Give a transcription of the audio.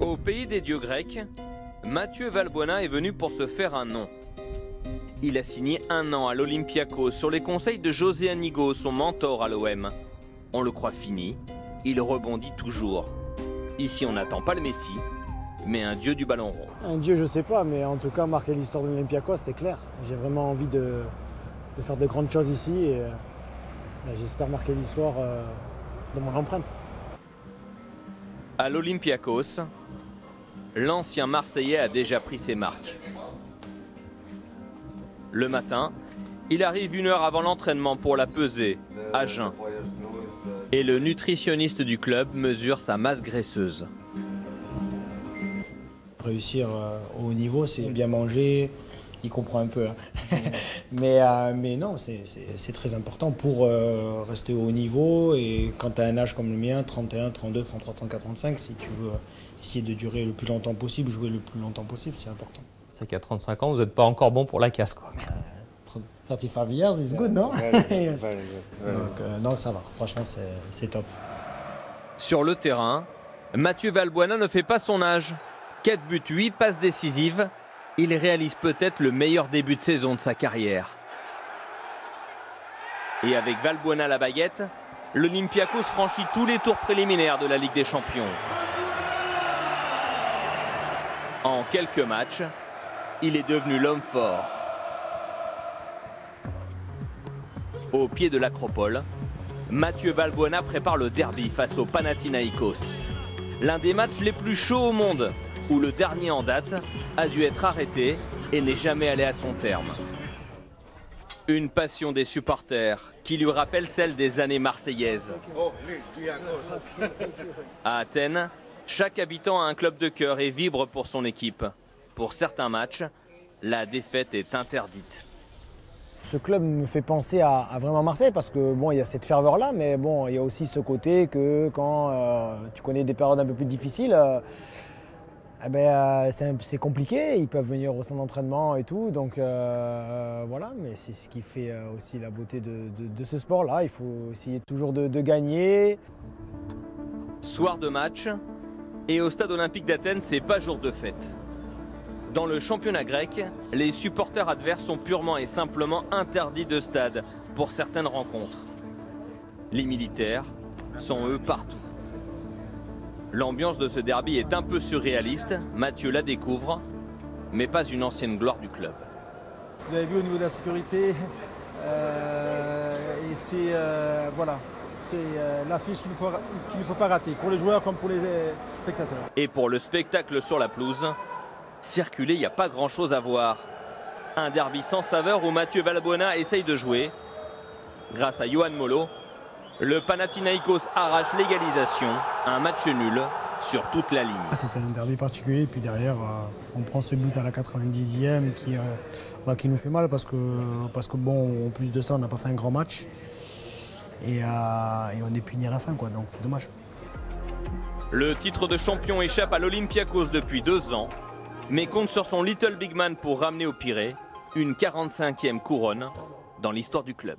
Au pays des dieux grecs, Mathieu Valbuena est venu pour se faire un nom. Il a signé 1 an à l'Olympiakos sur les conseils de José Anigo, son mentor à l'OM. On le croit fini, il rebondit toujours. Ici on n'attend pas le Messi, mais un dieu du ballon rond. Un dieu je sais pas, mais en tout cas marquer l'histoire de l'Olympiakos c'est clair. J'ai vraiment envie de faire de grandes choses ici et j'espère marquer l'histoire de mon empreinte. À l'Olympiakos, l'ancien Marseillais a déjà pris ses marques. Le matin, il arrive 1 heure avant l'entraînement pour la peser, à jeun. Et le nutritionniste du club mesure sa masse graisseuse. Réussir au haut niveau, c'est bien manger, il comprend un peu. Hein. mais non, c'est très important pour rester au haut niveau. Et quand tu as un âge comme le mien, 31, 32, 33, 34, 35, si tu veux essayer de durer le plus longtemps possible, jouer le plus longtemps possible, c'est important. C'est qu'à 35 ans, vous n'êtes pas encore bon pour la casse, quoi. 35 years is good, non? Yes. Donc ça va, franchement c'est top. Sur le terrain, Mathieu Valbuena ne fait pas son âge. 4 buts, 8 passes décisives. Il réalise peut-être le meilleur début de saison de sa carrière. Et avec Valbuena à la baguette, l'Olympiakos franchit tous les tours préliminaires de la Ligue des Champions. En quelques matchs, il est devenu l'homme fort. Au pied de l'Acropole, Mathieu Valbuena prépare le derby face au Panathinaïkos. L'un des matchs les plus chauds au monde, où le dernier en date a dû être arrêté et n'est jamais allé à son terme. Une passion des supporters qui lui rappelle celle des années marseillaises. À Athènes, chaque habitant a un club de cœur et vibre pour son équipe. Pour certains matchs, la défaite est interdite. Ce club me fait penser à vraiment Marseille parce que bon, il y a cette ferveur-là, mais bon, il y a aussi ce côté que quand tu connais des périodes un peu plus difficiles, c'est compliqué. Ils peuvent venir au centre d'entraînement et tout, donc voilà. Mais c'est ce qui fait aussi la beauté de ce sport-là. Il faut essayer toujours de gagner. Soir de match, et au stade olympique d'Athènes, c'est pas jour de fête. Dans le championnat grec, les supporters adverses sont purement et simplement interdits de stade pour certaines rencontres. Les militaires sont eux partout. L'ambiance de ce derby est un peu surréaliste, Mathieu la découvre, mais pas une ancienne gloire du club. Vous avez vu au niveau de la sécurité, et c'est voilà, l'affiche qu'il ne faut pas rater, pour les joueurs comme pour les spectateurs. Et pour le spectacle sur la pelouse, circuler, il n'y a pas grand-chose à voir. Un derby sans saveur où Mathieu Valbuena essaye de jouer. Grâce à Yohan Molo, le Panathinaïkos arrache l'égalisation. Un match nul sur toute la ligne. C'était un derby particulier, puis derrière, on prend ce but à la 90e qui nous fait mal parce que bon, en plus de ça, on n'a pas fait un grand match. Et on est puni à la fin, quoi, donc c'est dommage. Le titre de champion échappe à l'Olympiakos depuis 2 ans, mais compte sur son Little Big Man pour ramener au Pirée une 45e couronne dans l'histoire du club.